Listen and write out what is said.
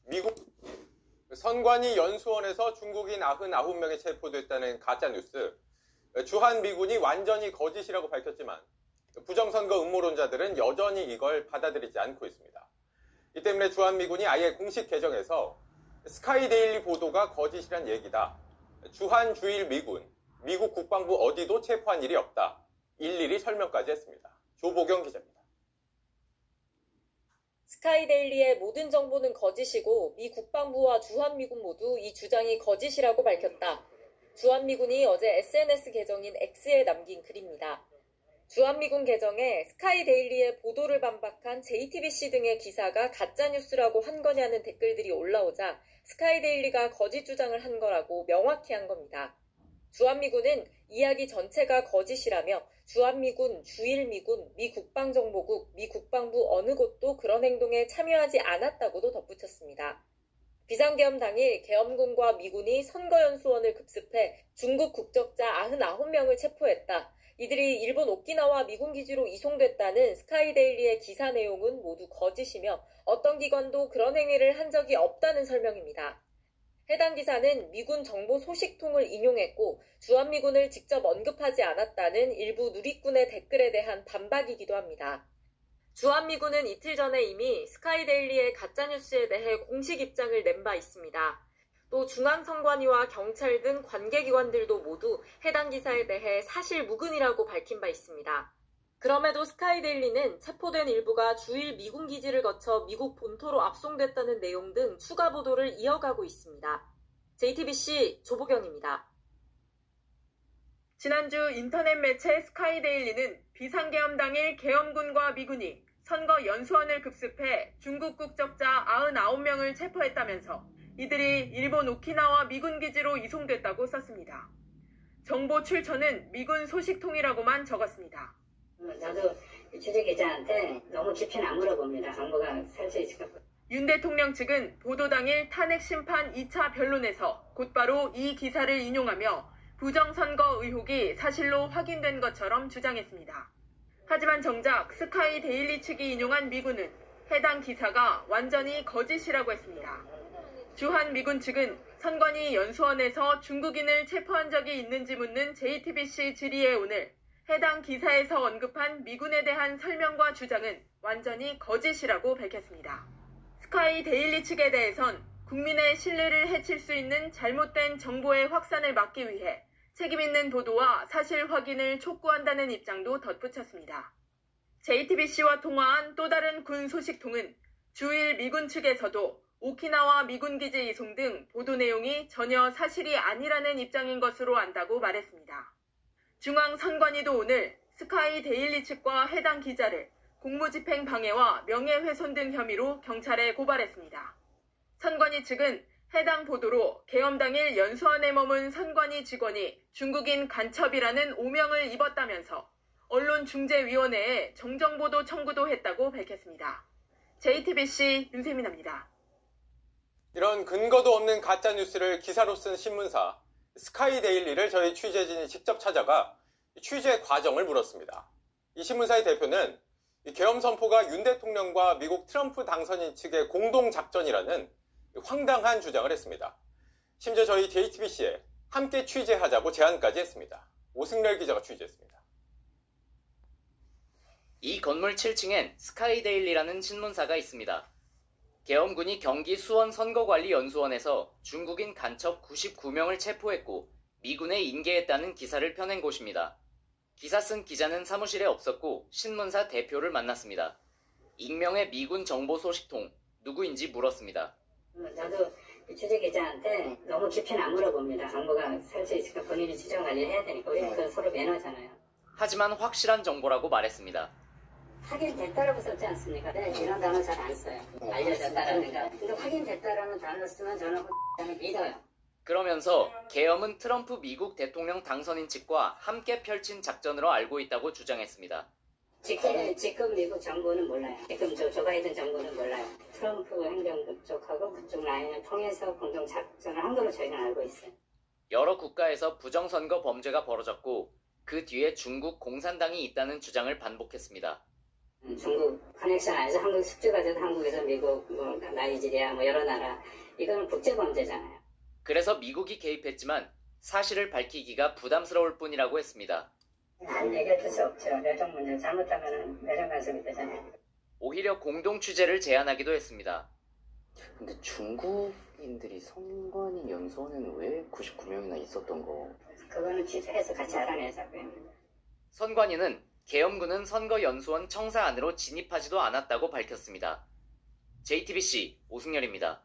미국 선관위 연수원에서 중국인 99명이 체포됐다는 가짜뉴스. 주한미군이 완전히 거짓이라고 밝혔지만 부정선거 음모론자들은 여전히 이걸 받아들이지 않고 있습니다. 이 때문에 주한미군이 아예 공식 계정에서 스카이데일리 보도가 거짓이란 얘기다. 주한주일 미군, 미국 국방부 어디도 체포한 일이 없다. 일일이 설명까지 했습니다. 조보경 기자입니다. 스카이데일리의 모든 정보는 거짓이고 미 국방부와 주한미군 모두 이 주장이 거짓이라고 밝혔다. 주한미군이 어제 SNS 계정인 X에 남긴 글입니다. 주한미군 계정에 스카이데일리의 보도를 반박한 JTBC 등의 기사가 가짜뉴스라고 한 거냐는 댓글들이 올라오자 스카이데일리가 거짓 주장을 한 거라고 명확히 한 겁니다. 주한미군은 이야기 전체가 거짓이라며 주한미군, 주일미군, 미 국방정보국, 미 국방부 어느 곳도 그런 행동에 참여하지 않았다고도 덧붙였습니다. 비상계엄 당일 계엄군과 미군이 선거연수원을 급습해 중국 국적자 99명을 체포했다. 이들이 일본 오키나와 미군 기지로 이송됐다는 스카이데일리의 기사 내용은 모두 거짓이며 어떤 기관도 그런 행위를 한 적이 없다는 설명입니다. 해당 기사는 미군 정보 소식통을 인용했고 주한미군을 직접 언급하지 않았다는 일부 누리꾼의 댓글에 대한 반박이기도 합니다. 주한미군은 이틀 전에 이미 스카이데일리의 가짜뉴스에 대해 공식 입장을 낸 바 있습니다. 또 중앙선관위와 경찰 등 관계기관들도 모두 해당 기사에 대해 사실 무근이라고 밝힌 바 있습니다. 그럼에도 스카이데일리는 체포된 일부가 주일 미군 기지를 거쳐 미국 본토로 압송됐다는 내용 등 추가 보도를 이어가고 있습니다. JTBC 조보경입니다. 지난주 인터넷 매체 스카이데일리는 비상계엄 당일 계엄군과 미군이 선거 연수원을 급습해 중국 국적자 99명을 체포했다면서 이들이 일본 오키나와 미군 기지로 이송됐다고 썼습니다. 정보 출처는 미군 소식통이라고만 적었습니다. 저도 취재기자한테 너무 깊이는 안 물어봅니다. 정보가 살 수 있을까. 윤 대통령 측은 보도 당일 탄핵심판 2차 변론에서 곧바로 이 기사를 인용하며 부정선거 의혹이 사실로 확인된 것처럼 주장했습니다. 하지만 정작 스카이데일리 측이 인용한 미군은 해당 기사가 완전히 거짓이라고 했습니다. 주한미군 측은 선관위 연수원에서 중국인을 체포한 적이 있는지 묻는 JTBC 질의에 오늘 해당 기사에서 언급한 미군에 대한 설명과 주장은 완전히 거짓이라고 밝혔습니다. 스카이데일리 측에 대해선 국민의 신뢰를 해칠 수 있는 잘못된 정보의 확산을 막기 위해 책임있는 보도와 사실 확인을 촉구한다는 입장도 덧붙였습니다. JTBC와 통화한 또 다른 군 소식통은 주일 미군 측에서도 오키나와 미군 기지 이송 등 보도 내용이 전혀 사실이 아니라는 입장인 것으로 안다고 말했습니다. 중앙선관위도 오늘 스카이데일리 측과 해당 기자를 공무집행 방해와 명예훼손 등 혐의로 경찰에 고발했습니다. 선관위 측은 해당 보도로 계엄 당일 연수원에 머문 선관위 직원이 중국인 간첩이라는 오명을 입었다면서 언론중재위원회에 정정보도 청구도 했다고 밝혔습니다. JTBC 윤세민입니다. 이런 근거도 없는 가짜뉴스를 기사로 쓴 신문사 스카이데일리를 저희 취재진이 직접 찾아가 취재 과정을 물었습니다. 이 신문사의 대표는 이 계엄 선포가 윤 대통령과 미국 트럼프 당선인 측의 공동작전이라는 황당한 주장을 했습니다. 심지어 저희 JTBC에 함께 취재하자고 제안까지 했습니다. 오승렬 기자가 취재했습니다. 이 건물 7층엔 스카이데일리라는 신문사가 있습니다. 계엄군이 경기 수원 선거관리연수원에서 중국인 간첩 99명을 체포했고 미군에 인계했다는 기사를 펴낸 곳입니다. 기사 쓴 기자는 사무실에 없었고 신문사 대표를 만났습니다. 익명의 미군 정보 소식통, 누구인지 물었습니다. 저도 취재기자한테 너무 깊이는 안 물어봅니다. 정보가 살 수 있을까 본인이 지정 관리를 해야 되니까 우리는 서로 매너잖아요. 하지만 확실한 정보라고 말했습니다. 확인됐다라고 썼지 않습니까? 네, 이런 단어 잘 안 써요. 알려졌다라든가. 근데 확인됐다라는 단어 쓰면 저는 믿어요. 그러면서 계엄은 트럼프 미국 대통령 당선인 측과 함께 펼친 작전으로 알고 있다고 주장했습니다. 지금 미국 정부는 몰라요. 지금 저 바이든 정부는 몰라요. 트럼프 행정부 쪽하고 그쪽 라인을 통해서 공동 작전을 한 걸로 저희는 알고 있어요. 여러 국가에서 부정선거 범죄가 벌어졌고 그 뒤에 중국 공산당이 있다는 주장을 반복했습니다. 중국 커넥션 안에서 한국 숙주가 돼도 한국에서 미국, 나이지리아, 여러 나라 이거는 국제범죄잖아요. 그래서 미국이 개입했지만 사실을 밝히기가 부담스러울 뿐이라고 했습니다. 안 얘기해 줄 수 없죠. 내정 문제 잘못하면 내정 간섭이 되잖아요. 오히려 공동 취재를 제안하기도 했습니다. 근데 중국인들이 선관위 연수원에는 왜 99명이나 있었던 거? 그거는 취재해서 같이 알아내자고요. 선관위는 계엄군은 선거연수원 청사 안으로 진입하지도 않았다고 밝혔습니다. JTBC 오승열입니다.